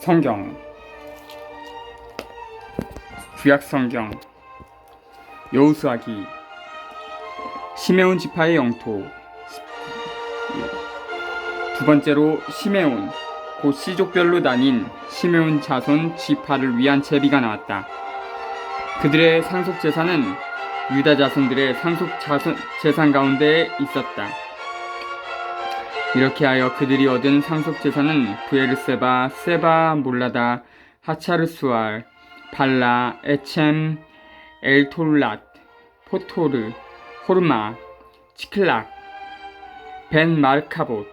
성경, 구약성경, 여호수아기, 시메온 지파의 영토. 두 번째로 시메온, 곧 씨족별로 나뉜 시메온 자손 지파를 위한 제비가 나왔다. 그들의 상속재산은 유다 자손들의 상속재산 가운데 있었다. 이렇게 하여 그들이 얻은 상속재산은 브에르세바, 세바, 몰라다, 하차르수알, 발라, 에쳔, 엘톨랏, 포토르, 호르마, 치클락, 벤 마르카봇,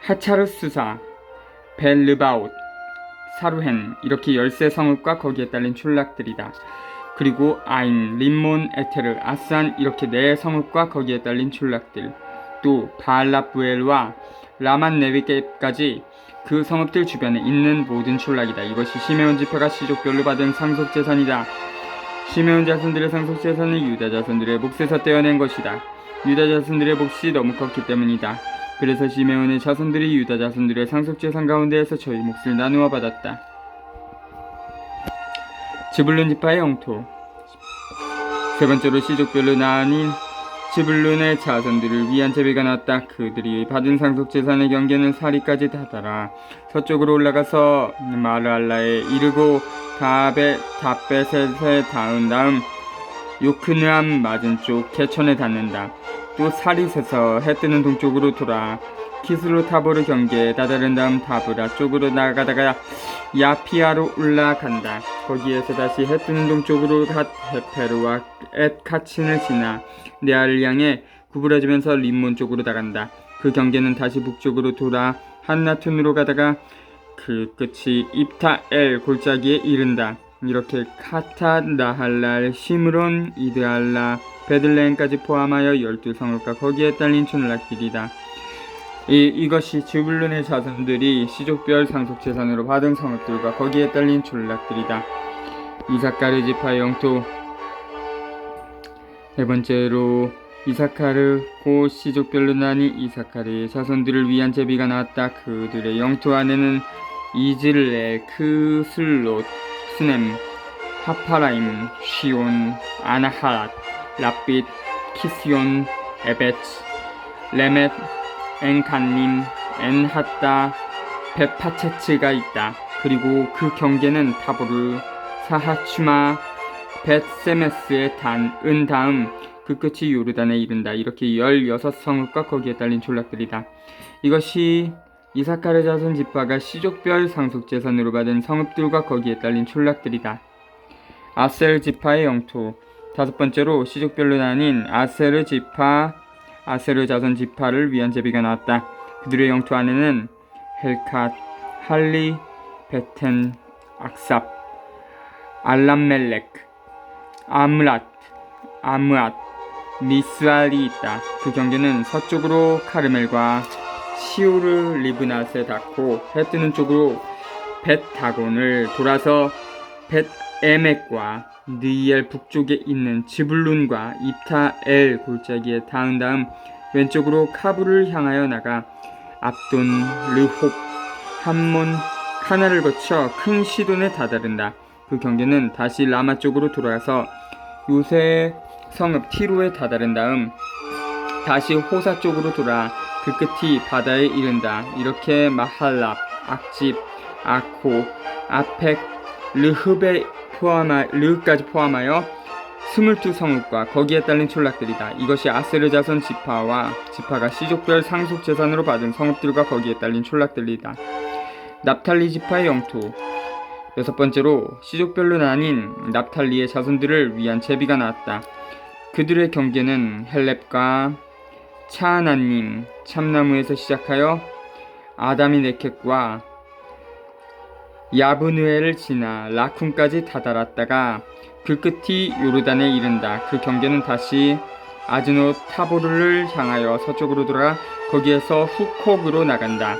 하차르수사, 벤 르바옷, 사루헨, 이렇게 13성읍과 거기에 딸린 촌락들이다. 그리고 아인, 림몬, 에테르, 아산, 이렇게 4성읍과 거기에 딸린 촌락들, 또 바알라부엘과 라만 네비게까지 그 성읍들 주변에 있는 모든 촌락이다. 이것이 시메온 지파가 씨족별로 받은 상속재산이다. 시메온 자손들의 상속재산은 유다 자손들의 몫에서 떼어낸 것이다. 유다 자손들의 몫이 너무 컸기 때문이다. 그래서 시메온의 자손들이 유다 자손들의 상속재산 가운데에서 저희 몫을 나누어 받았다. 지불룬 지파의 영토. 세 번째로 씨족별로 나뉜 지불룬의 자손들을 위한 제비가 나왔다. 그들이 받은 상속재산의 경계는 사리까지 다다라. 서쪽으로 올라가서 마르알라에 이르고 다베셋에 닿은 다음 요크느암 맞은쪽 개천에 닿는다. 또 사릿에서 해뜨는 동쪽으로 돌아 키스로타보르 경계에 다다른 다음 다브라 쪽으로 나가다가 야피아로 올라간다. 거기에서 다시 해뜨는 동쪽으로 갓헤페르와 엣카친을 지나 네아를 향해 구부러지면서 림몬 쪽으로 나간다. 그 경계는 다시 북쪽으로 돌아 한나툰으로 가다가 그 끝이 입타엘 골짜기에 이른다. 이렇게 카타, 나할랄, 시므론, 이드알라, 베들레헴까지 포함하여 12성읍과 거기에 딸린 촌락길이다. 이것이 지불룬의 자손들이 씨족별 상속재산으로 받은 성읍들과 거기에 딸린 촌락들이다. 이사카르 지파의 영토. 네 번째로 이사카르, 곧 씨족별로 나뉜 이사카르의 자손들을 위한 제비가 나왔다. 그들의 영토 안에는 이즐레, 크슬롯, 스넴, 하파라임, 시온, 아나하랏, 라빗, 키스온, 에베츠, 레멧, 엔간님, 엔하따, 베파체츠가 있다. 그리고 그 경계는 타보르, 사하추마, 벳세메스에 닿은 다음 그 끝이 요르단에 이른다. 이렇게 16성읍과 거기에 딸린 촌락들이다. 이것이 이사카르 자손 지파가 씨족별 상속재산으로 받은 성읍들과 거기에 딸린 촌락들이다. 아셀 지파의 영토. 다섯 번째로 씨족별로 나뉜 아세르 지파, 아세르 자손 지파를 위한 제비가 나왔다. 그들의 영토 안에는 헬캇, 할리, 베텐, 악삽, 알람멜렉, 아므앗, 미스알이 있다. 그 경계는 서쪽으로 카르멜과 시오르 리브낫에 닿고 해뜨는 쪽으로 벳다곤을 돌아서 벳에멕과 느이엘 북쪽에 있는 지불룬과 입타엘 골짜기에 닿은 다음 왼쪽으로 카불을 향하여 나가 압돈, 르홉, 함몬, 카나를 거쳐 큰 시돈에 다다른다. 그 경계는 다시 라마 쪽으로 돌아서 요새 성읍 티로에 다다른 다음 다시 호사 쪽으로 돌아 그 끝이 바다에 이른다. 이렇게 마할랍, 악집, 아코, 아펙, 르흐까지 포함하여 22성읍과 거기에 딸린 촌락들이다. 이것이 아세르 자손 지파가 씨족별 상속재산으로 받은 성읍들과 거기에 딸린 촌락들이다. 납탈리 지파의 영토. 여섯 번째로 씨족별로 나뉜 납탈리의 자손들을 위한 제비가 나왔다. 그들의 경계는 헬렙과 차하나님, 참나무에서 시작하여 아다미네켓과 야브누엘을 지나 라쿰까지 다다랐다가 그 끝이 요르단에 이른다. 그 경계는 다시 아즈노 타보르를 향하여 서쪽으로 돌아 거기에서 후콕으로 나간다.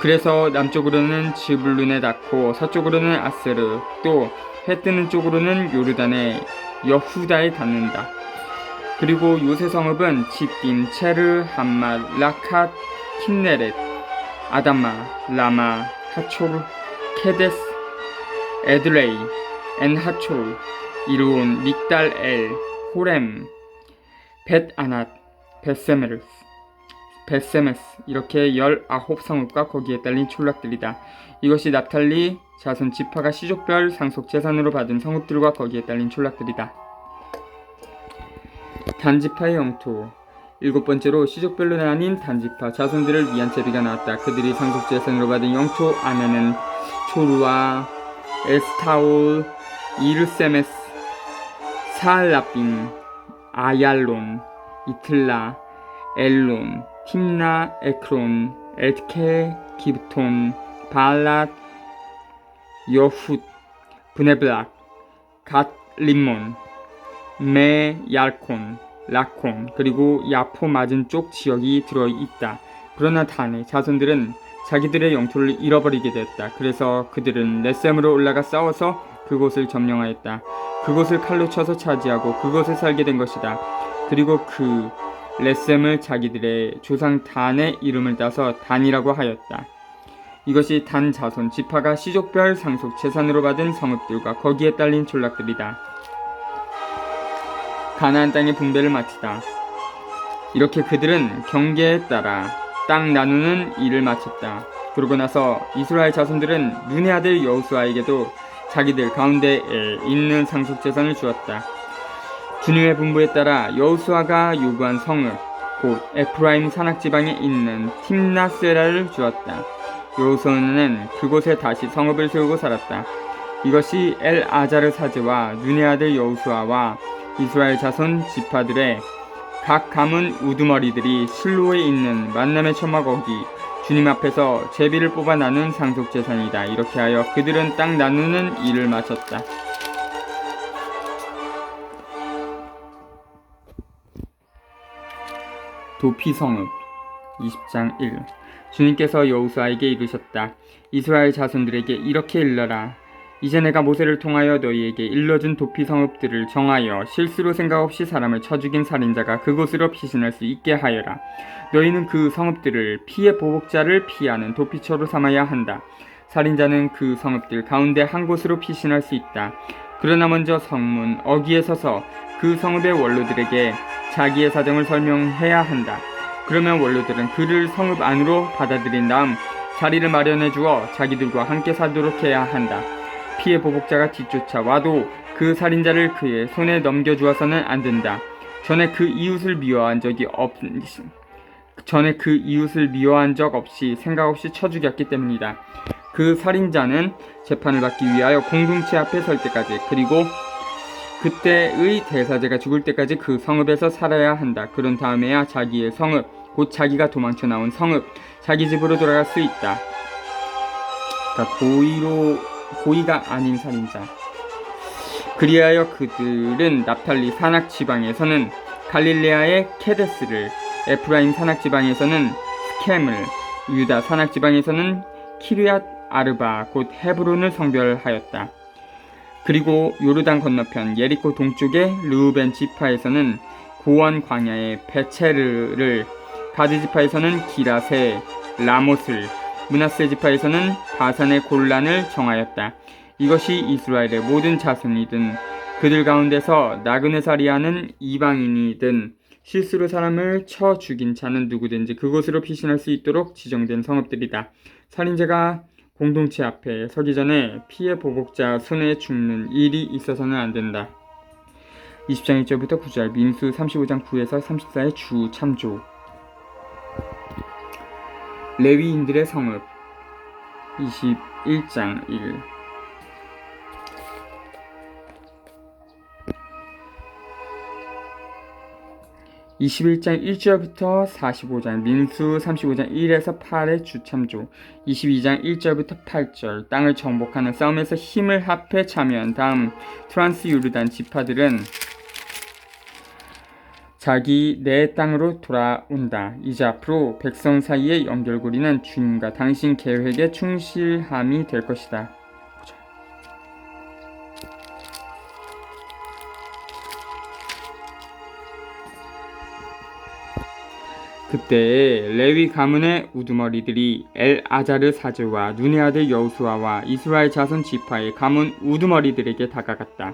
그래서 남쪽으로는 지불룬에 닿고 서쪽으로는 아세르, 또 해뜨는 쪽으로는 요르단의 여후다에 닿는다. 그리고 요새 성읍은 지딤, 체르, 함맛, 라캇, 킨네렛, 아담마, 라마, 하초르, 케데스, 에드레이, 엔하초르, 이루온, 믹달 엘, 호렘, 벳아낫, 베세메스 이렇게 19성읍과 거기에 딸린 촌락들이다. 이것이 납탈리 자손 지파가 시족별 상속 재산으로 받은 성읍들과 거기에 딸린 촌락들이다. 단지파의 영토. 7번째로 시족별로 나뉜 단지파 자손들을 위한 제비가 나왔다. 그들이 상속 재산으로 받은 영토 안에는 초루아, 에스타올, 이르세메스, 사알라빔, 아얄론, 이틀라, 엘론, 팀나, 에크론, 엘케, 기브톤, 발랏, 여훗, 브네블락, 갓 림몬, 메 얄콘, 라콘, 그리고 야포 맞은 쪽 지역이 들어있다. 그러나 단의 자손들은 자기들의 영토를 잃어버리게 되었다. 그래서 그들은 렛셈으로 올라가 싸워서 그곳을 점령하였다. 그곳을 칼로 쳐서 차지하고 그곳에 살게 된 것이다. 그리고 그 렛셈을 자기들의 조상 단의 이름을 따서 단이라고 하였다. 이것이 단 자손 지파가 시족별 상속 재산으로 받은 성읍들과 거기에 딸린 촌락들이다. 가나안 땅의 분배를 마치다. 이렇게 그들은 경계에 따라 땅 나누는 일을 마쳤다. 그러고 나서 이스라엘 자손들은 눈의 아들 여호수아에게도 자기들 가운데에 있는 상속 재산을 주었다. 주님의 분부에 따라 여호수아가 요구한 성읍, 곧 에프라임 산악지방에 있는 팀나세라를 주었다. 여호수아는 그곳에 다시 성읍을 세우고 살았다. 이것이 엘아자르 사제와 눈의 아들 여호수아와 이스라엘 자손 지파들의 각 가문 우두머리들이 실로에 있는 만남의 처마 거기 주님 앞에서 제비를 뽑아 나눈 상속 재산이다. 이렇게 하여 그들은 땅 나누는 일을 마쳤다. 도피성읍 20장 1. 주님께서 여호수아에게 이르셨다. 이스라엘 자손들에게 이렇게 일러라. 이제 내가 모세를 통하여 너희에게 일러준 도피성읍들을 정하여 실수로 생각 없이 사람을 쳐 죽인 살인자가 그곳으로 피신할 수 있게 하여라. 너희는 그 성읍들을 피의 보복자를 피하는 도피처로 삼아야 한다. 살인자는 그 성읍들 가운데 한 곳으로 피신할 수 있다. 그러나 먼저 성문 어귀에 서서 그 성읍의 원로들에게 자기의 사정을 설명해야 한다. 그러면 원로들은 그를 성읍 안으로 받아들인 다음 자리를 마련해 주어 자기들과 함께 살도록 해야 한다. 피해 보복자가 뒤쫓아 와도 그 살인자를 그의 손에 넘겨주어서는 안 된다. 전에 그 이웃을 미워한 적 없이 생각 없이 쳐 죽였기 때문이다. 그 살인자는 재판을 받기 위하여 공동체 앞에 설 때까지, 그리고 그때의 대사제가 죽을 때까지 그 성읍에서 살아야 한다. 그런 다음에야 자기의 성읍, 곧 자기가 도망쳐 나온 성읍, 자기 집으로 돌아갈 수 있다. 그러니까 고의가 아닌 살인자. 그리하여 그들은 납탈리 산악 지방에서는 갈릴레아의 케데스를, 에프라임 산악 지방에서는 스켐을, 유다 산악 지방에서는 키르앗 아르바 곧 헤브론을 성별하였다. 그리고 요르단 건너편 예리코 동쪽의 르우벤 지파에서는 고원 광야의 베체르를, 가드 지파에서는 기라세, 라못을, 므낫세 지파에서는 바산의 골란을 정하였다. 이것이 이스라엘의 모든 자손이든 그들 가운데서 나그네살이 하는 이방인이든 실수로 사람을 쳐 죽인 자는 누구든지 그곳으로 피신할 수 있도록 지정된 성읍들이다. 살인자가 공동체 앞에 서기 전에 피해 보복자 손에 죽는 일이 있어서는 안 된다. 20장 1절부터 9절, 민수 35장 9에서 34의 주 참조. 레위인들의 성읍 21장 1. (21장 1절부터 45장) 민수 35장 1에서 8의 주참조. 22장 1절부터 8절 땅을 정복하는 싸움에서 힘을 합해 참여한 다음 트란스 요르단 지파들은 자기 내 땅으로 돌아온다. 이제 앞으로 백성 사이의 연결고리는 주님과 당신 계획에 충실함이 될 것이다. 그때 레위 가문의 우두머리들이 엘아자르 사제와 눈의 아들 여호수아와 이스라엘 자손 지파의 가문 우두머리들에게 다가갔다.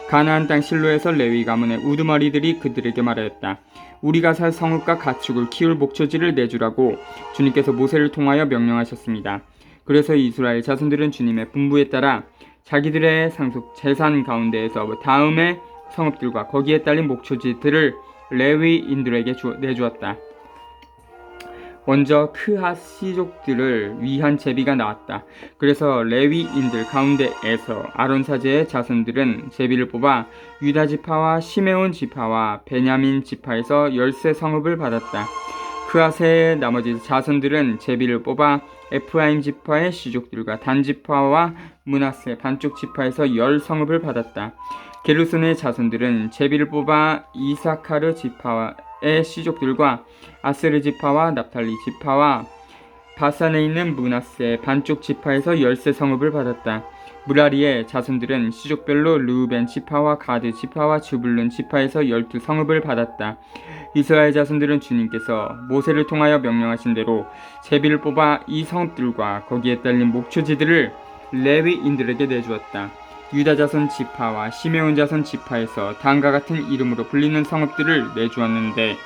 가나안 땅 실로에서 레위 가문의 우두머리들이 그들에게 말하였다. 우리가 살 성읍과 가축을 키울 목초지를 내주라고 주님께서 모세를 통하여 명령하셨습니다. 그래서 이스라엘 자손들은 주님의 분부에 따라 자기들의 상속 재산 가운데에서 다음의 성읍들과 거기에 딸린 목초지들을 레위인들에게 내주었다. 먼저 크핫 씨족들을 위한 제비가 나왔다. 그래서 레위인들 가운데에서 아론 사제의 자손들은 제비를 뽑아 유다 지파와 시메온 지파와 베냐민 지파에서 13 성읍을 받았다. 크핫의 나머지 자손들은 제비를 뽑아 에프라임 지파의 씨족들과 단 지파와 므낫세 반쪽 지파에서 10 성읍을 받았다. 게르손의 자손들은 제비를 뽑아 이사카르 지파의 씨족들과 아세르 지파와 납탈리 지파와 바산에 있는 므낫세 반쪽 지파에서 13 성읍을 받았다. 무라리의 자손들은 씨족별로 르우벤 지파와 가드 지파와 즈불룬 지파에서 12 성읍을 받았다. 이스라엘 자손들은 주님께서 모세를 통하여 명령하신 대로 제비를 뽑아 이 성읍들과 거기에 딸린 목초지들을 레위인들에게 내주었다. 유다 자손 지파와 시메온 자손 지파에서 다음과 같은 이름으로 불리는 성읍들을 내주었는데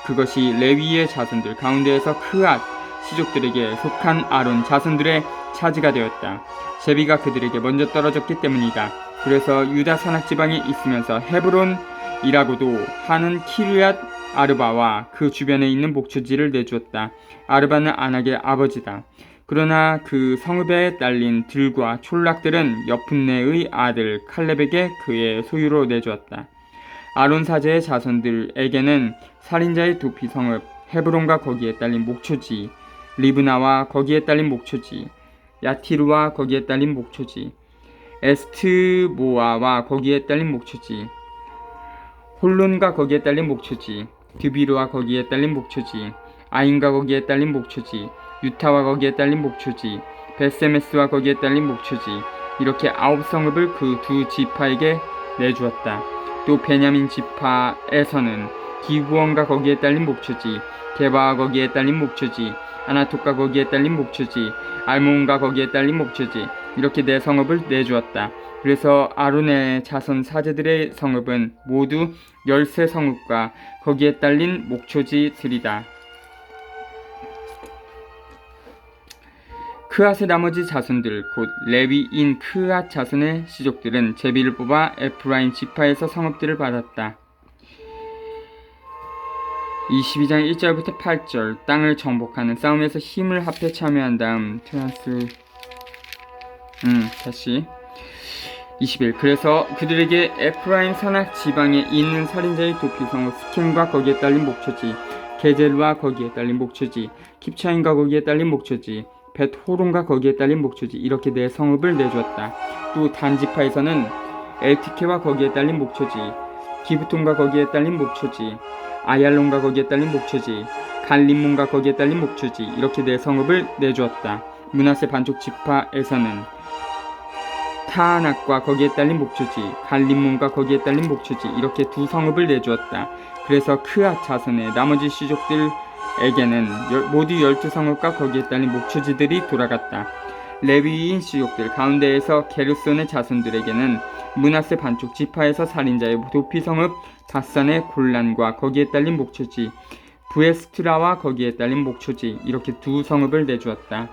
그것이 레위의 자손들 가운데에서 크앗 시족들에게 속한 아론 자손들의 차지가 되었다. 제비가 그들에게 먼저 떨어졌기 때문이다. 그래서 유다 산악 지방에 있으면서 헤브론이라고도 하는 키르앗 아르바와 그 주변에 있는 목초지를 내주었다. 아르바는 아낙의 아버지다. 그러나 그 성읍에 딸린 들과 촌락들은 여푼네의 아들 칼렙에게 그의 소유로 내주었다. 아론 사제의 자손들에게는 살인자의 도피 성읍 헤브론과 거기에 딸린 목초지, 리브나와 거기에 딸린 목초지, 야티르와 거기에 딸린 목초지, 에스트모아와 거기에 딸린 목초지, 홀론과 거기에 딸린 목초지, 드비르와 거기에 딸린 목초지, 아인과 거기에 딸린 목초지, 유타와 거기에 딸린 목초지, 베세메스와 거기에 딸린 목초지, 이렇게 9 성읍을 그 두 지파에게 내주었다. 또 베냐민 지파에서는 기브온과 거기에 딸린 목초지, 게바와 거기에 딸린 목초지, 아나톡과 거기에 딸린 목초지, 알몬과 거기에 딸린 목초지, 이렇게 4 성읍을 내주었다. 그래서 아론의 자손 사제들의 성읍은 모두 13 성읍과 거기에 딸린 목초지들이다. 크앗의 나머지 자손들 곧 레위인 크앗 자손의 씨족들은 제비를 뽑아 에프라임 지파에서 성읍들을 받았다. 22장 1절부터 8절 땅을 정복하는 싸움에서 힘을 합해 참여한 다음 다시 21 그래서 그들에게 에프라임 산악 지방에 있는 살인자의 도피 성읍 스킨과 거기에 딸린 목초지, 게젤과 거기에 딸린 목초지, 킵차인과 거기에 딸린 목초지, 벳호론과 거기에 딸린 목초지, 이렇게 4 성읍을 내주었다. 또 단지파에서는 엘티케와 거기에 딸린 목초지, 기브톤과 거기에 딸린 목초지, 아얄론과 거기에 딸린 목초지, 갈림몬과 거기에 딸린 목초지, 이렇게 4 성읍을 내주었다. 므낫세 반쪽 지파에서는 타아낙과 거기에 딸린 목초지, 갈림몬과 거기에 딸린 목초지, 이렇게 2 성읍을 내주었다. 그래서 크앗 자손의 나머지 씨족들에게는 모두 12성읍과 거기에 딸린 목초지들이 돌아갔다. 레위인 씨족들 가운데에서 게르손의 자손들에게는 므낫세 반쪽 지파에서 살인자의 도피 성읍 바산의 골란과 거기에 딸린 목초지, 부에스트라와 거기에 딸린 목초지, 이렇게 2 성읍을 내주었다.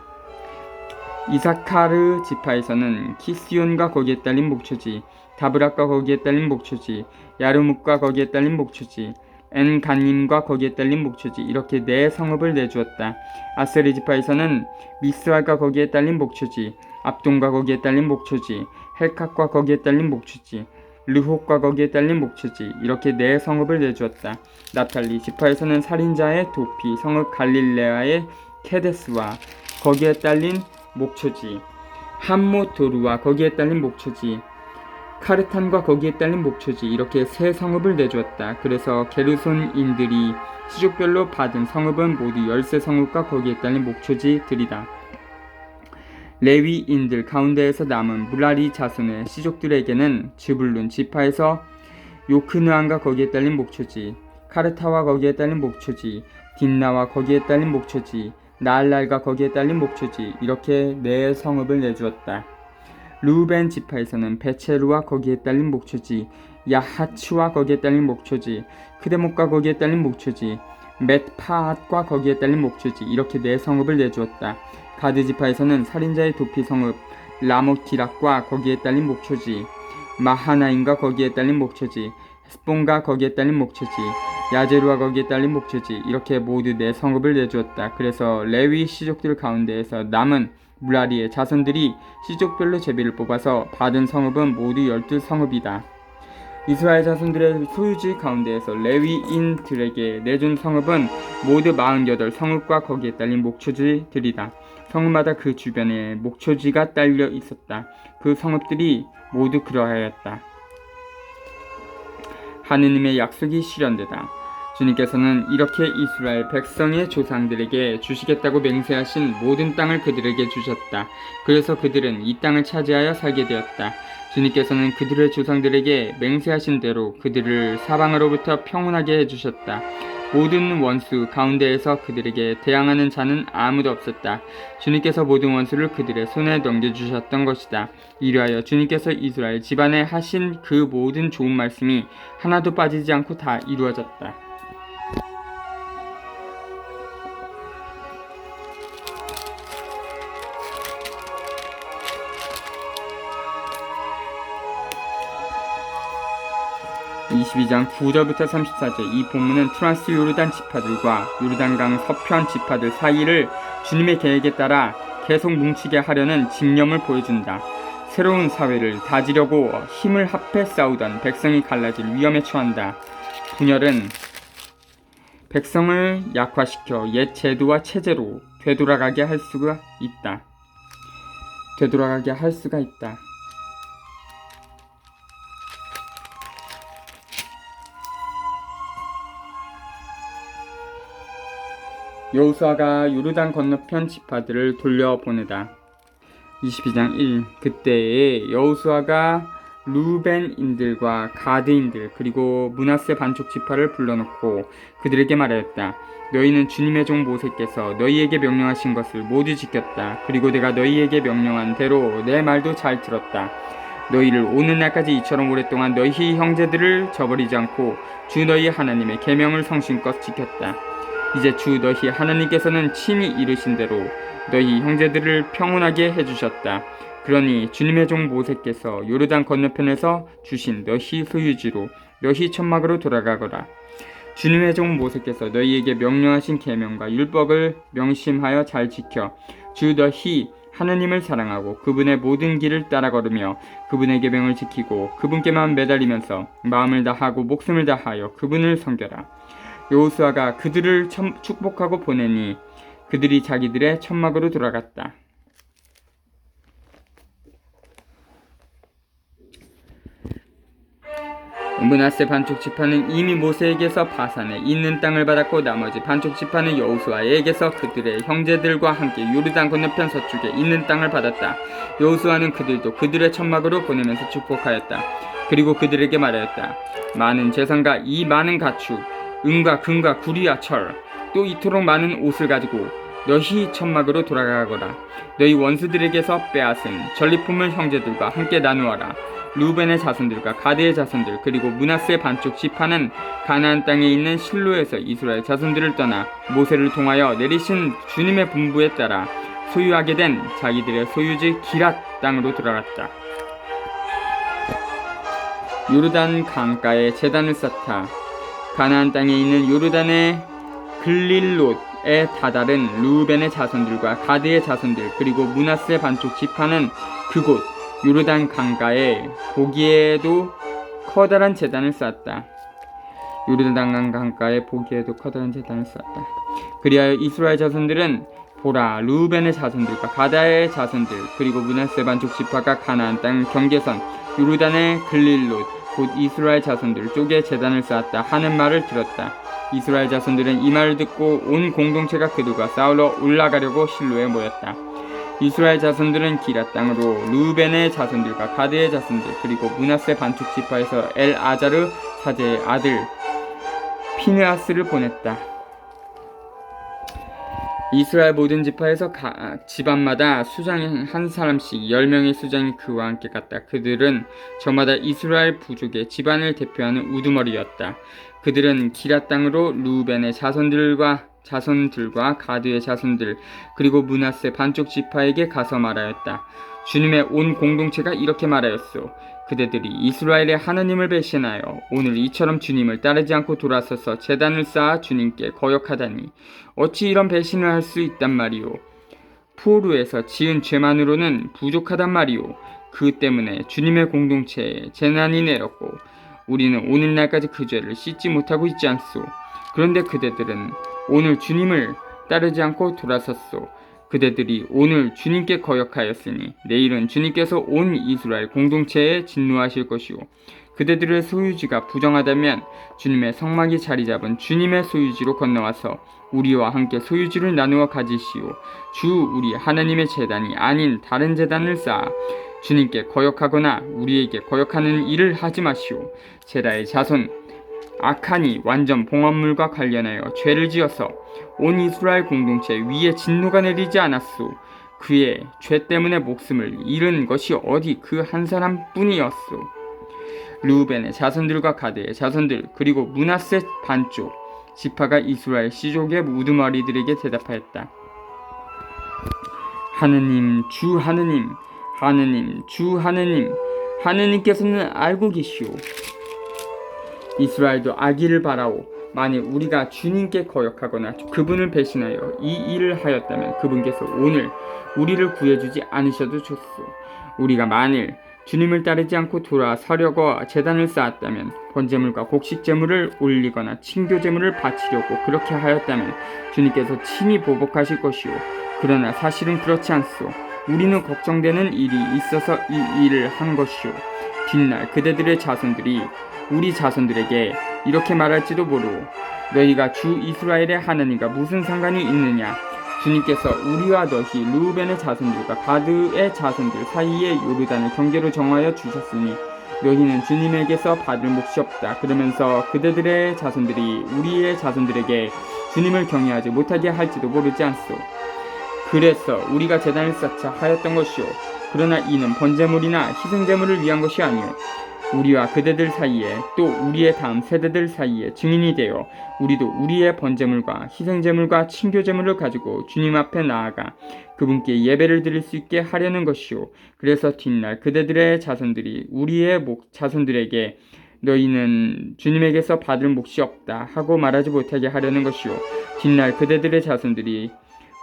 이사카르 지파에서는 키스온과 거기에 딸린 목초지, 다브락과 거기에 딸린 목초지, 야르묵과 거기에 딸린 목초지, 엔간님과 거기에 딸린 목초지, 이렇게 4 성읍을 내주었다. 아세르 지파에서는 미스알과 거기에 딸린 목초지, 압돈과 거기에 딸린 목초지, 헬캅과 거기에 딸린 목초지, 르홉과 거기에 딸린 목초지, 이렇게 4 성읍을 내주었다. 납탈리 지파에서는 살인자의 도피 성읍 갈릴레아의 케데스와 거기에 딸린 목초지, 함모토르와 거기에 딸린 목초지, 카르탄과 거기에 딸린 목초지, 이렇게 3 성읍을 내주었다. 그래서 게르손인들이 시족별로 받은 성읍은 모두 13 성읍과 거기에 딸린 목초지들이다. 레위인들 가운데에서 남은 무라리 자손의 시족들에게는 즈불룬 지파에서 요크느안과 거기에 딸린 목초지, 카르타와 거기에 딸린 목초지, 딥나와 거기에 딸린 목초지, 나알랄과 거기에 딸린 목초지, 이렇게 네 성읍을 내주었다. 루벤 지파에서는 베체루와 거기에 딸린 목초지, 야하츠와 거기에 딸린 목초지, 크데못과 거기에 딸린 목초지, მეტ파앗과 거기에 딸린 목초지, 이렇게 네 성읍을 내주었다. 가드 지파에서는 살인자의 도피 성읍 라모티락과 거기에 딸린 목초지, 마하나임과 거기에 딸린 목초지, 헤스본과 거기에 딸린 목초지, 야제루와 거기에 딸린 목초지, 이렇게 모두 네 성읍을 내주었다. 그래서 레위 시족들 가운데에서 남은 무라리의 자손들이 시족별로 제비를 뽑아서 받은 성읍은 모두 12성읍이다. 이스라엘 자손들의 소유지 가운데에서 레위인들에게 내준 성읍은 모두 48성읍과 거기에 딸린 목초지들이다. 성읍마다 그 주변에 목초지가 딸려 있었다. 그 성읍들이 모두 그러하였다. 하느님의 약속이 실현되다. 주님께서는 이렇게 이스라엘 백성의 조상들에게 주시겠다고 맹세하신 모든 땅을 그들에게 주셨다. 그래서 그들은 이 땅을 차지하여 살게 되었다. 주님께서는 그들의 조상들에게 맹세하신 대로 그들을 사방으로부터 평온하게 해주셨다. 모든 원수 가운데에서 그들에게 대항하는 자는 아무도 없었다. 주님께서 모든 원수를 그들의 손에 넘겨주셨던 것이다. 이리하여 주님께서 이스라엘 집안에 하신 그 모든 좋은 말씀이 하나도 빠지지 않고 다 이루어졌다. (22장) 9절부터 34절. 이 본문은 트란스 요르단 지파들과 요르단강 서편 지파들 사이를 주님의 계획에 따라 계속 뭉치게 하려는 집념을 보여준다. 새로운 사회를 다지려고 힘을 합해 싸우던 백성이 갈라질 위험에 처한다. 분열은 백성을 약화시켜 옛 제도와 체제로 되돌아가게 할 수가 있다. 여호수아가 요르단 건너편 지파들을 돌려보내다. 22장 1. 그때에 여호수아가 루벤인들과 가드인들 그리고 므낫세 반쪽 지파를 불러놓고 그들에게 말하였다. 너희는 주님의 종 모세께서 너희에게 명령하신 것을 모두 지켰다. 그리고 내가 너희에게 명령한 대로 내 말도 잘 들었다. 너희를 오는 날까지 이처럼 오랫동안 너희 형제들을 저버리지 않고 주 너희 하나님의 계명을 성심껏 지켰다. 이제 주 너희 하나님께서는 친히 이르신 대로 너희 형제들을 평온하게 해주셨다. 그러니 주님의 종 모세께서 요르단 건너편에서 주신 너희 소유지로 너희 천막으로 돌아가거라. 주님의 종 모세께서 너희에게 명령하신 계명과 율법을 명심하여 잘 지켜 주 너희 하나님을 사랑하고 그분의 모든 길을 따라 걸으며 그분의 계명을 지키고 그분께만 매달리면서 마음을 다하고 목숨을 다하여 그분을 섬겨라. 여호수아가 그들을 축복하고 보내니 그들이 자기들의 천막으로 돌아갔다. 므낫세 반쪽 지파는 이미 모세에게서 바산에 있는 땅을 받았고 나머지 반쪽 지파는 여호수아에게서 그들의 형제들과 함께 요르단 건너편 서쪽에 있는 땅을 받았다. 여호수아는 그들도 그들의 천막으로 보내면서 축복하였다. 그리고 그들에게 말하였다. 많은 재산과 이 많은 가축 은과 금과 구리와 철, 또 이토록 많은 옷을 가지고 너희 천막으로 돌아가거라. 너희 원수들에게서 빼앗은 전리품을 형제들과 함께 나누어라. 루벤의 자손들과 가드의 자손들 그리고 므낫세 반쪽 지파는 가나안 땅에 있는 실로에서 이스라엘 자손들을 떠나 모세를 통하여 내리신 주님의 분부에 따라 소유하게 된 자기들의 소유지 기랏 땅으로 돌아갔다. 요르단 강가에 제단을 쌓다. 가나안 땅에 있는 요르단의 글릴롯에 다다른 루벤의 자손들과 가드의 자손들 그리고 므낫세 반쪽 지파는 그곳 요르단 강가에 보기에도 커다란 제단을 쌓았다. 요르단 강가에 보기에도 커다란 제단을 쌓았다. 그리하여 이스라엘 자손들은 보라 루벤의 자손들과 가드의 자손들 그리고 므낫세 반쪽 지파가 가나안 땅 경계선 요르단의 글릴롯 곧 이스라엘 자손들 쪽에 제단을 쌓았다 하는 말을 들었다. 이스라엘 자손들은 이 말을 듣고 온 공동체가 그들과 싸우러 올라가려고 실로에 모였다. 이스라엘 자손들은 기랏 땅으로 루벤의 자손들과 가드의 자손들 그리고 므낫세 반쪽 지파에서 엘아자르 사제의 아들 피느하스를 보냈다. 이스라엘 모든 지파에서 각 집안마다 수장 한 사람씩 10명의 수장이 그와 함께 갔다. 그들은 저마다 이스라엘 부족의 집안을 대표하는 우두머리였다. 그들은 기럇 땅으로 루벤의 자손들과 가드의 자손들 그리고 므낫세 반쪽 지파에게 가서 말하였다. 주님의 온 공동체가 이렇게 말하였소. 그대들이 이스라엘의 하나님을 배신하여 오늘 이처럼 주님을 따르지 않고 돌아서서 제단을 쌓아 주님께 거역하다니 어찌 이런 배신을 할 수 있단 말이오. 포로에서 지은 죄만으로는 부족하단 말이오. 그 때문에 주님의 공동체에 재난이 내렸고 우리는 오늘날까지 그 죄를 씻지 못하고 있지 않소. 그런데 그대들은 오늘 주님을 따르지 않고 돌아섰소. 그대들이 오늘 주님께 거역하였으니 내일은 주님께서 온 이스라엘 공동체에 진노하실 것이오. 그대들의 소유지가 부정하다면 주님의 성막이 자리 잡은 주님의 소유지로 건너와서 우리와 함께 소유지를 나누어 가지시오. 주 우리 하나님의 제단이 아닌 다른 제단을 쌓아 주님께 거역하거나 우리에게 거역하는 일을 하지 마시오. 제다의 자손 아칸이 완전 봉헌물과 관련하여 죄를 지어서 온 이스라엘 공동체 위에 진노가 내리지 않았소. 그의 죄 때문에 목숨을 잃은 것이 어디 그 한 사람뿐이었소. 르우벤의 자손들과 가드의 자손들 그리고 므낫세 반쪽 지파가 이스라엘 씨족의 우두머리들에게 대답하였다. 하느님 주 하느님 하느님 주 하느님 하느님께서는 알고 계시오. 이스라엘도 아기를 바라오. 만일 우리가 주님께 거역하거나 그분을 배신하여 이 일을 하였다면 그분께서 오늘 우리를 구해주지 않으셔도 좋소. 우리가 만일 주님을 따르지 않고 돌아서려고 제단을 쌓았다면 번제물과 곡식제물을 올리거나 친교제물을 바치려고 그렇게 하였다면 주님께서 친히 보복하실 것이오. 그러나 사실은 그렇지 않소. 우리는 걱정되는 일이 있어서 이 일을 한 것이오. 뒷날 그대들의 자손들이 우리 자손들에게 이렇게 말할지도 모르오. 너희가 주 이스라엘의 하나님과 무슨 상관이 있느냐. 주님께서 우리와 너희 르우벤의 자손들과 가드의 자손들 사이에 요르단을 경계로 정하여 주셨으니 너희는 주님에게서 받을 몫이 없다. 그러면서 그대들의 자손들이 우리의 자손들에게 주님을 경외하지 못하게 할지도 모르지 않소. 그래서 우리가 제단을 쌓자 하였던 것이오. 그러나 이는 번제물이나 희생제물을 위한 것이 아니오. 우리와 그대들 사이에 또 우리의 다음 세대들 사이에 증인이 되어 우리도 우리의 번제물과 희생제물과 친교제물을 가지고 주님 앞에 나아가 그분께 예배를 드릴 수 있게 하려는 것이오. 그래서 뒷날 그대들의 자손들이 우리의 자손들에게 너희는 주님에게서 받을 몫이 없다 하고 말하지 못하게 하려는 것이오. 뒷날 그대들의 자손들이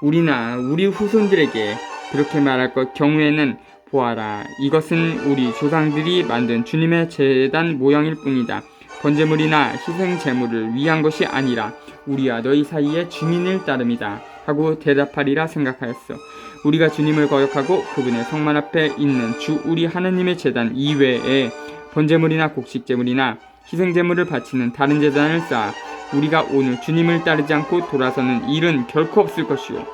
우리나 우리 후손들에게 그렇게 말할 것 경우에는 보아라, 이것은 우리 조상들이 만든 주님의 제단 모형일 뿐이다. 번제물이나 희생제물을 위한 것이 아니라 우리와 너희 사이의 증인을 따름이다 하고 대답하리라 생각하였어. 우리가 주님을 거역하고 그분의 성만 앞에 있는 주 우리 하나님의 제단 이외에 번제물이나 곡식제물이나 희생제물을 바치는 다른 제단을 쌓아 우리가 오늘 주님을 따르지 않고 돌아서는 일은 결코 없을 것이오.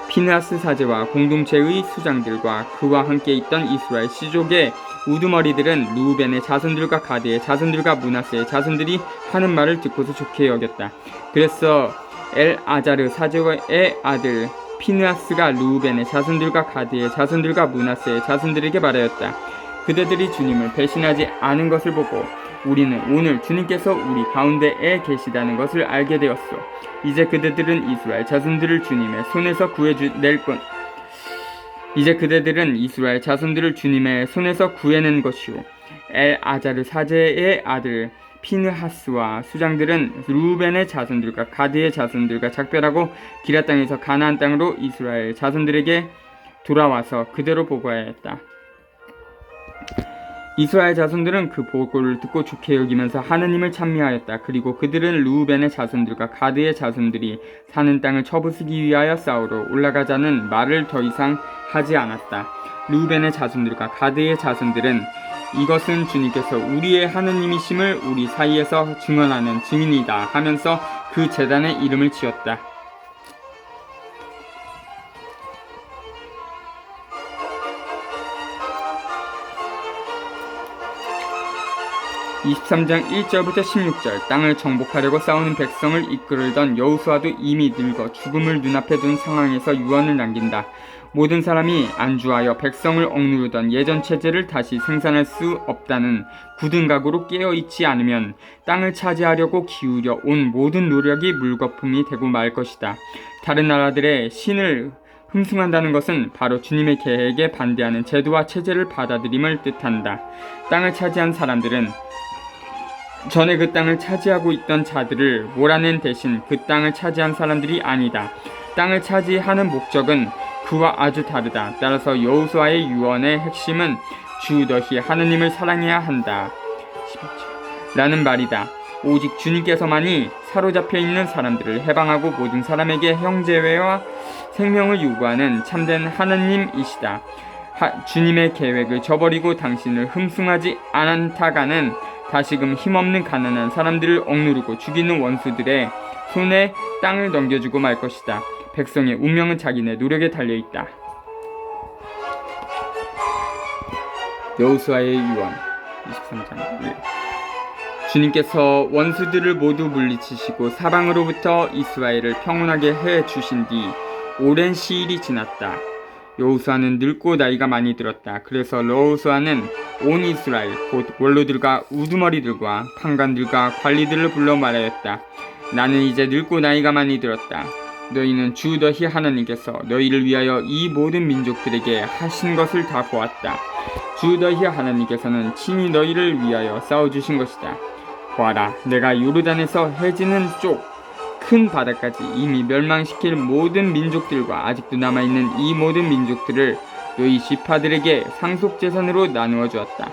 피느하스 사제와 공동체의 수장들과 그와 함께 있던 이스라엘 씨족의 우두머리들은 르우벤의 자손들과 가드의 자손들과 므낫세의 자손들이 하는 말을 듣고서 좋게 여겼다. 그래서 엘아자르 사제의 아들 피느하스가 르우벤의 자손들과 가드의 자손들과 므낫세의 자손들에게 말하였다. 그대들이 주님을 배신하지 않은 것을 보고 우리는 오늘 주님께서 우리 가운데에 계시다는 것을 알게 되었소. 이제 그대들은 이스라엘 자손들을 주님의 손에서 구해낼 것이오. 엘아자르 사제의 아들 피느하스와 수장들은 르우벤의 자손들과 가드의 자손들과 작별하고 기럇 땅에서 가나안 땅으로 이스라엘 자손들에게 돌아와서 그대로 보고하였다. 이스라엘 자손들은 그 보고를 듣고 좋게 여기면서 하느님을 찬미하였다. 그리고 그들은 르우벤의 자손들과 가드의 자손들이 사는 땅을 쳐부수기 위하여 싸우러 올라가자는 말을 더 이상 하지 않았다. 르우벤의 자손들과 가드의 자손들은 이것은 주님께서 우리의 하느님이심을 우리 사이에서 증언하는 증인이다 하면서 그 제단의 이름을 지었다. 23장 1절부터 16절. 땅을 정복하려고 싸우는 백성을 이끌던 여호수아도 이미 늙어 죽음을 눈앞에 둔 상황에서 유언을 남긴다. 모든 사람이 안주하여 백성을 억누르던 예전 체제를 다시 생산할 수 없다는 굳은 각오로 깨어있지 않으면 땅을 차지하려고 기울여 온 모든 노력이 물거품이 되고 말 것이다. 다른 나라들의 신을 흠숭한다는 것은 바로 주님의 계획에 반대하는 제도와 체제를 받아들임을 뜻한다. 땅을 차지한 사람들은 전에 그 땅을 차지하고 있던 자들을 몰아낸 대신 그 땅을 차지한 사람들이 아니다. 땅을 차지하는 목적은 그와 아주 다르다. 따라서 여호수아의 유언의 핵심은 주 너희 하느님을 사랑해야 한다. 11절. 라는 말이다. 오직 주님께서만이 사로잡혀 있는 사람들을 해방하고 모든 사람에게 형제회와 생명을 요구하는 참된 하느님이시다. 주님의 계획을 저버리고 당신을 흠숭하지 않다가는 다시금 힘없는 가난한 사람들을 억누르고 죽이는 원수들의 손에 땅을 넘겨주고 말 것이다. 백성의 운명은 자기네 노력에 달려있다. 여호수아의 유언 23장 1. 주님께서 원수들을 모두 물리치시고 사방으로부터 이스라엘을 평온하게 해주신 뒤 오랜 시일이 지났다. 여호수아는 늙고 나이가 많이 들었다. 그래서 여호수아는 온 이스라엘 곧 원로들과 우두머리들과 판관들과 관리들을 불러 말하였다. 나는 이제 늙고 나이가 많이 들었다. 너희는 주 너희 하나님께서 너희를 위하여 이 모든 민족들에게 하신 것을 다 보았다. 주 너희 하나님께서는 친히 너희를 위하여 싸워주신 것이다. 보아라, 내가 요르단에서 해지는 쪽 큰 바다까지 이미 멸망시킬 모든 민족들과 아직도 남아있는 이 모든 민족들을 너희 지파들에게 상속재산으로 나누어 주었다.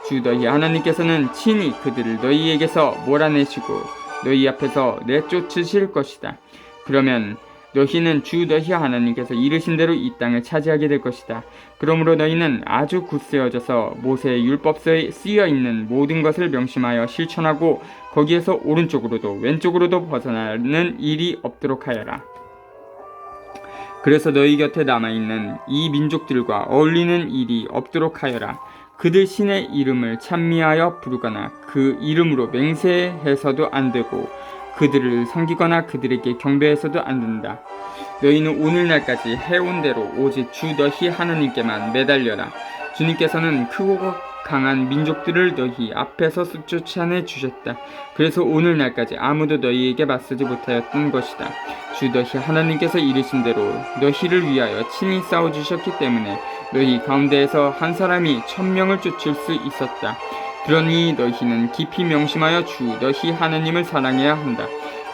주 너희 하나님께서는 친히 그들을 너희에게서 몰아내시고 너희 앞에서 내쫓으실 것이다. 그러면 너희는 주 너희 하나님께서 이르신 대로 이 땅을 차지하게 될 것이다. 그러므로 너희는 아주 굳세어져서 모세의 율법서에 쓰여있는 모든 것을 명심하여 실천하고 거기에서 오른쪽으로도 왼쪽으로도 벗어나는 일이 없도록 하여라. 그래서 너희 곁에 남아있는 이 민족들과 어울리는 일이 없도록 하여라. 그들 신의 이름을 찬미하여 부르거나 그 이름으로 맹세해서도 안 되고 그들을 섬기거나 그들에게 경배해서도 안 된다. 너희는 오늘날까지 해온 대로 오직 주 너희 하나님께만 매달려라. 주님께서는 크고 강한 민족들을 너희 앞에서 쫓아내 주셨다. 그래서 오늘날까지 아무도 너희에게 맞서지 못하였던 것이다. 주 너희 하나님께서 이르신 대로 너희를 위하여 친히 싸워주셨기 때문에 너희 가운데에서 한 사람이 1000명을 쫓을 수 있었다. 그러니 너희는 깊이 명심하여 주 너희 하나님을 사랑해야 한다.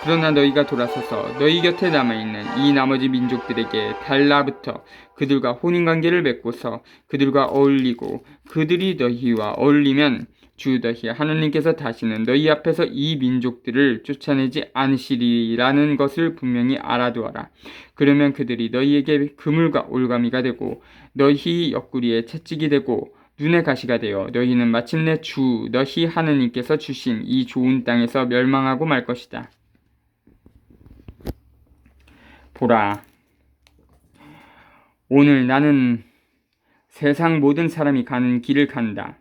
그러나 너희가 돌아서서 너희 곁에 남아있는 이 나머지 민족들에게 달라붙어 그들과 혼인관계를 맺고서 그들과 어울리고 그들이 너희와 어울리면 주 너희 하나님께서 다시는 너희 앞에서 이 민족들을 쫓아내지 않으시리라는 것을 분명히 알아두어라. 그러면 그들이 너희에게 그물과 올가미가 되고 너희 옆구리에 채찍이 되고 눈의 가시가 되어 너희는 마침내 주 너희 하나님께서 주신 이 좋은 땅에서 멸망하고 말 것이다. 보라, 오늘 나는 세상 모든 사람이 가는 길을 간다.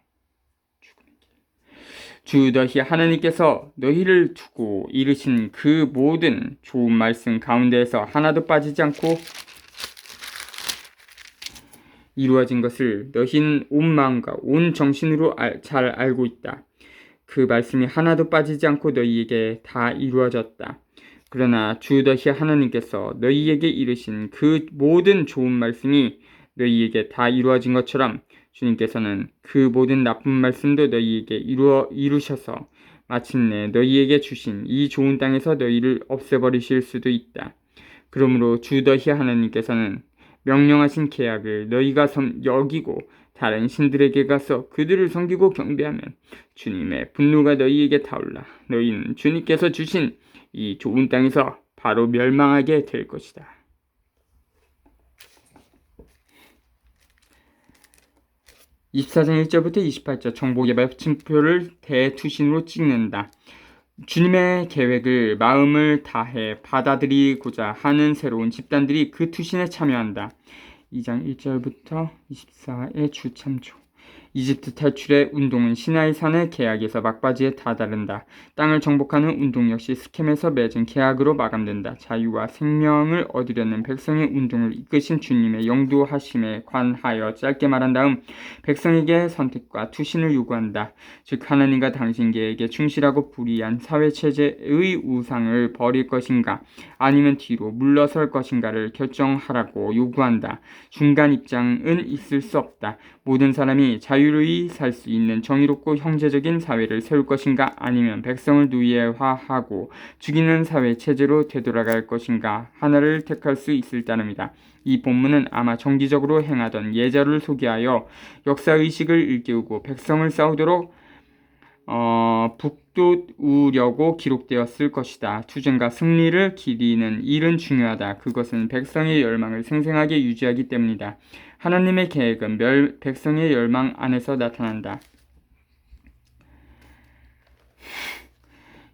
주 너희 하나님께서 너희를 두고 이르신 그 모든 좋은 말씀 가운데에서 하나도 빠지지 않고 이루어진 것을 너희는 온 마음과 온 정신으로 잘 알고 있다. 그 말씀이 하나도 빠지지 않고 너희에게 다 이루어졌다. 그러나 주 너희 하나님께서 너희에게 이르신 그 모든 좋은 말씀이 너희에게 다 이루어진 것처럼 주님께서는 그 모든 나쁜 말씀도 너희에게 이루셔서 마침내 너희에게 주신 이 좋은 땅에서 너희를 없애버리실 수도 있다. 그러므로 주 너희 하나님께서는 명령하신 계약을 너희가 여기고 다른 신들에게 가서 그들을 섬기고 경배하면 주님의 분노가 너희에게 타올라 너희는 주님께서 주신 이 좋은 땅에서 바로 멸망하게 될 것이다. 24장 1절부터 28절 정복의 마침표를 대투신으로 찍는다. 주님의 계획을 마음을 다해 받아들이고자 하는 새로운 집단들이 그 투신에 참여한다. 2장 1절부터 24의 주참조. 이집트 탈출의 운동은 시나이 산의 계약에서 막바지에 다다른다. 땅을 정복하는 운동 역시 스켐에서 맺은 계약으로 마감된다. 자유와 생명을 얻으려는 백성의 운동을 이끄신 주님의 영도하심에 관하여 짧게 말한 다음 백성에게 선택과 투신을 요구한다. 즉 하나님과 당신 계획에 충실하고 불의한 사회체제의 우상을 버릴 것인가 아니면 뒤로 물러설 것인가를 결정하라고 요구한다. 중간 입장은 있을 수 없다. 모든 사람이 자유로이 살 수 있는 정의롭고 형제적인 사회를 세울 것인가 아니면 백성을 노예화하고 죽이는 사회 체제로 되돌아갈 것인가 하나를 택할 수 있을 따름이다. 이 본문은 아마 정기적으로 행하던 예절을 소개하여 역사의식을 일깨우고 백성을 싸우도록 북돋우려고 기록되었을 것이다. 투쟁과 승리를 기리는 일은 중요하다. 그것은 백성의 열망을 생생하게 유지하기 때문이다. 하나님의 계획은 백성의 열망 안에서 나타난다.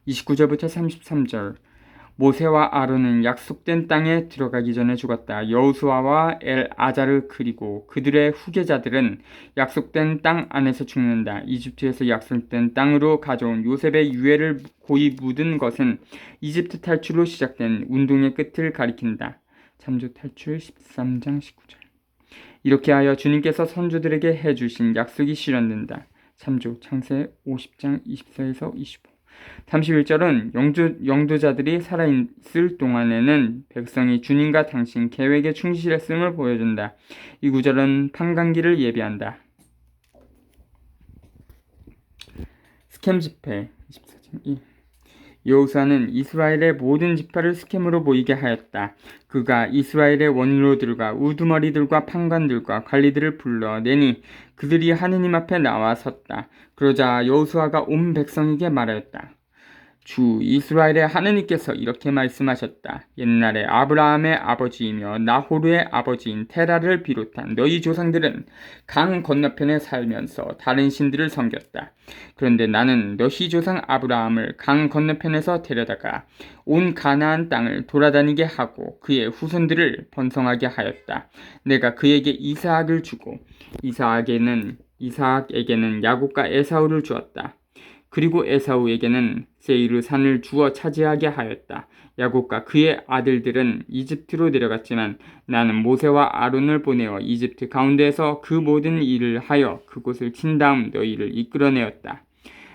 29절부터 33절 모세와 아론은 약속된 땅에 들어가기 전에 죽었다. 여호수아와 엘아자르 그리고 그들의 후계자들은 약속된 땅 안에서 죽는다. 이집트에서 약속된 땅으로 가져온 요셉의 유해를 고이 묻은 것은 이집트 탈출로 시작된 운동의 끝을 가리킨다. 참조 탈출 13장 19절 이렇게 하여 주님께서 선조들에게 해주신 약속이 실현된다. 참조 창세 50장 24에서 25 31절은 영도자들이 살아있을 동안에는 백성이 주님과 당신 계획에 충실했음을 보여준다. 이 구절은 판관기를 예비한다. 스켐 집회 24장 1 여호수아는 이스라엘의 모든 지파를 스켐으로 모이게 하였다. 그가 이스라엘의 원로들과 우두머리들과 판관들과 관리들을 불러내니 그들이 하느님 앞에 나와 섰다. 그러자 여호수아가 온 백성에게 말하였다. 주 이스라엘의 하느님께서 이렇게 말씀하셨다. 옛날에 아브라함의 아버지이며 나호르의 아버지인 테라를 비롯한 너희 조상들은 강 건너편에 살면서 다른 신들을 섬겼다. 그런데 나는 너희 조상 아브라함을 강 건너편에서 데려다가 온 가나안 땅을 돌아다니게 하고 그의 후손들을 번성하게 하였다. 내가 그에게 이스하악을 주고 이스하악에게는 야곱과 에사우를 주었다. 그리고 에사우에게는 세이르 산을 주어 차지하게 하였다. 야곱과 그의 아들들은 이집트로 내려갔지만 나는 모세와 아론을 보내어 이집트 가운데에서 그 모든 일을 하여 그곳을 친 다음 너희를 이끌어내었다.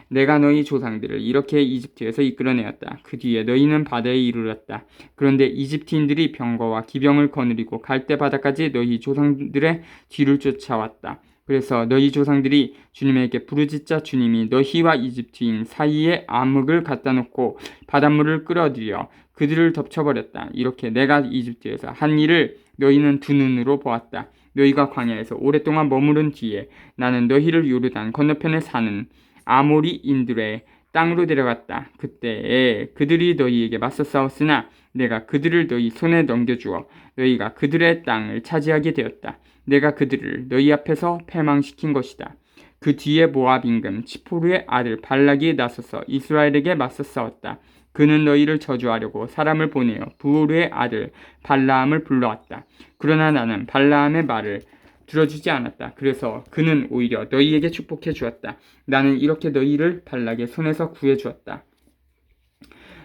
내가 너희 조상들을 이렇게 이집트에서 이끌어내었다. 그 뒤에 너희는 바다에 이르렀다. 그런데 이집트인들이 병거와 기병을 거느리고 갈대 바다까지 너희 조상들의 뒤를 쫓아왔다. 그래서 너희 조상들이 주님에게 부르짖자 주님이 너희와 이집트인 사이에 암흑을 갖다 놓고 바닷물을 끌어들여 그들을 덮쳐버렸다. 이렇게 내가 이집트에서 한 일을 너희는 두 눈으로 보았다. 너희가 광야에서 오랫동안 머무른 뒤에 나는 너희를 요르단 건너편에 사는 아모리인들의 땅으로 데려갔다. 그때에 그들이 너희에게 맞서 싸웠으나 내가 그들을 너희 손에 넘겨주어 너희가 그들의 땅을 차지하게 되었다. 내가 그들을 너희 앞에서 패망시킨 것이다. 그 뒤에 모압 임금 치포르의 아들 발락이 나서서 이스라엘에게 맞서 싸웠다. 그는 너희를 저주하려고 사람을 보내어 부오르의 아들 발라함을 불러왔다. 그러나 나는 발라함의 말을 들어주지 않았다. 그래서 그는 오히려 너희에게 축복해 주었다. 나는 이렇게 너희를 발락의 손에서 구해 주었다.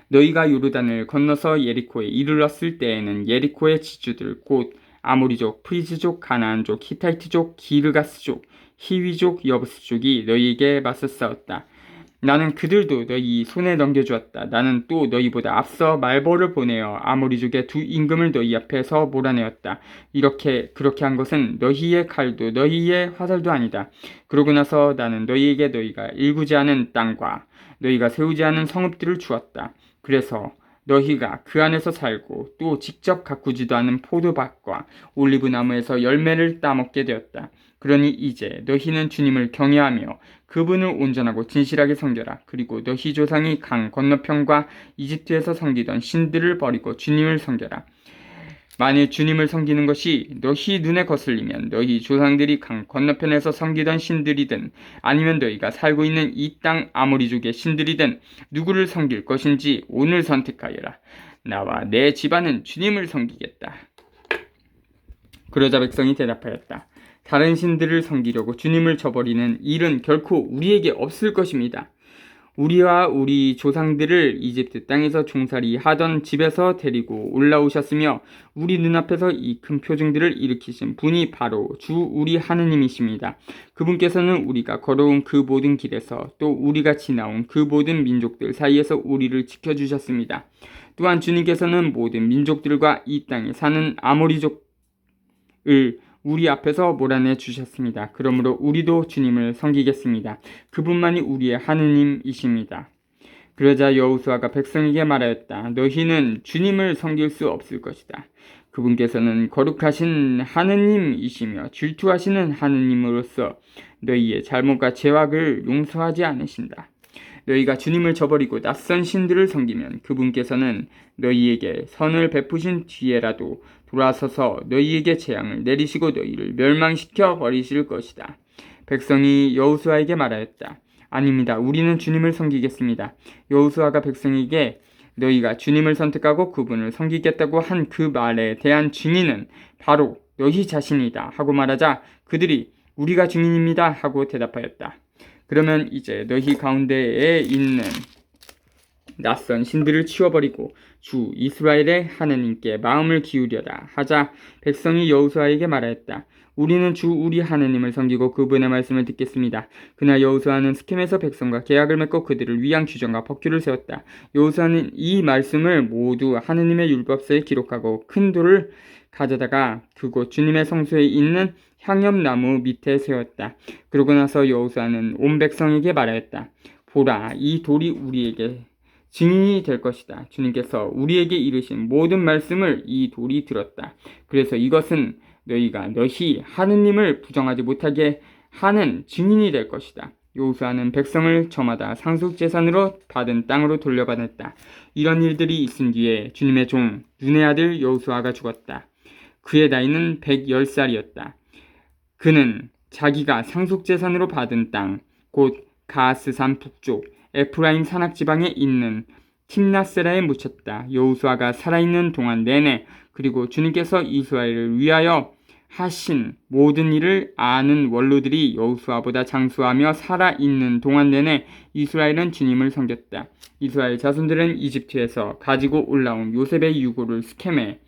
너희가 요르단을 건너서 예리코에 이르렀을 때에는 예리코의 지주들 곧 아모리족, 프리즈족, 가나안족, 히타이트족, 기르가스족, 히위족, 여부스족이 너희에게 맞서 싸웠다. 나는 그들도 너희 손에 넘겨주었다. 나는 또 너희보다 앞서 말보를 보내어 아모리족의 두 임금을 너희 앞에서 몰아내었다. 그렇게 한 것은 너희의 칼도 너희의 화살도 아니다. 그러고 나서 나는 너희에게 너희가 일구지 않은 땅과 너희가 세우지 않은 성읍들을 주었다. 그래서 너희가 그 안에서 살고 또 직접 가꾸지도 않은 포도밭과 올리브나무에서 열매를 따먹게 되었다. 그러니 이제 너희는 주님을 경외하며 그분을 온전하고 진실하게 섬겨라. 그리고 너희 조상이 강 건너편과 이집트에서 섬기던 신들을 버리고 주님을 섬겨라. 만일 주님을 섬기는 것이 너희 눈에 거슬리면 너희 조상들이 강 건너편에서 섬기던 신들이든 아니면 너희가 살고 있는 이 땅 아모리족의 신들이든 누구를 섬길 것인지 오늘 선택하여라. 나와 내 집안은 주님을 섬기겠다. 그러자 백성이 대답하였다. 다른 신들을 섬기려고 주님을 저버리는 일은 결코 우리에게 없을 것입니다. 우리와 우리 조상들을 이집트 땅에서 종살이 하던 집에서 데리고 올라오셨으며 우리 눈앞에서 이 큰 표징들을 일으키신 분이 바로 주 우리 하느님이십니다. 그분께서는 우리가 걸어온 그 모든 길에서 또 우리가 지나온 그 모든 민족들 사이에서 우리를 지켜주셨습니다. 또한 주님께서는 모든 민족들과 이 땅에 사는 아모리족을 우리 앞에서 몰아내 주셨습니다. 그러므로 우리도 주님을 섬기겠습니다. 그분만이 우리의 하느님이십니다. 그러자 여호수아가 백성에게 말하였다. 너희는 주님을 섬길 수 없을 것이다. 그분께서는 거룩하신 하느님이시며 질투하시는 하느님으로서 너희의 잘못과 죄악을 용서하지 않으신다. 너희가 주님을 저버리고 낯선 신들을 섬기면 그분께서는 너희에게 선을 베푸신 뒤에라도 돌아서서 너희에게 재앙을 내리시고 너희를 멸망시켜 버리실 것이다. 백성이 여호수아에게 말하였다. 아닙니다. 우리는 주님을 섬기겠습니다. 여호수아가 백성에게 너희가 주님을 선택하고 그분을 섬기겠다고 한 그 말에 대한 증인은 바로 너희 자신이다 하고 말하자 그들이 우리가 증인입니다 하고 대답하였다. 그러면 이제 너희 가운데에 있는 낯선 신들을 치워버리고 주 이스라엘의 하느님께 마음을 기울여라 하자 백성이 여호수아에게 말하였다. 우리는 주 우리 하느님을 섬기고 그분의 말씀을 듣겠습니다. 그날 여호수아는 스켐에서 백성과 계약을 맺고 그들을 위한 규정과 법규를 세웠다. 여호수아는 이 말씀을 모두 하느님의 율법서에 기록하고 큰 돌을 가져다가 그곳 주님의 성소에 있는 향염나무 밑에 세웠다. 그러고 나서 여호수아는 온 백성에게 말하였다. 보라, 이 돌이 우리에게 증인이 될 것이다. 주님께서 우리에게 이르신 모든 말씀을 이 돌이 들었다. 그래서 이것은 너희가 너희 하느님을 부정하지 못하게 하는 증인이 될 것이다. 여호수아는 백성을 저마다 상속재산으로 받은 땅으로 돌려보냈다. 이런 일들이 있은 뒤에 주님의 종 눈의 아들 여호수아가 죽었다. 그의 나이는 110살이었다. 그는 자기가 상속재산으로 받은 땅, 곧 가스산 북쪽 에프라임 산악지방에 있는 timnathserah에 묻혔다. 여호수아가 살아있는 동안 내내 그리고 주님께서 이스라엘을 위하여 하신 모든 일을 아는 원로들이 여호수아보다 장수하며 살아있는 동안 내내 이스라엘은 주님을 섬겼다. 이스라엘 자손들은 이집트에서 가지고 올라온 요셉의 유고를 스켐에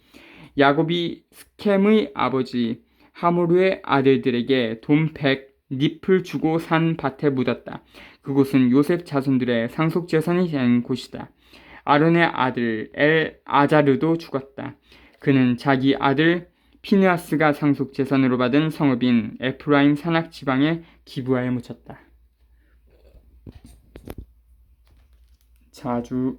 야곱이 스켐의 아버지 하모르의 아들들에게 돈 100닙을 주고 산 밭에 묻었다. 그곳은 요셉 자손들의 상속재산이 된 곳이다. 아론의 아들 엘아자르도 죽었다. 그는 자기 아들 피느하스가 상속재산으로 받은 성읍인 에프라임 산악지방에 기브아에 묻혔다. 자주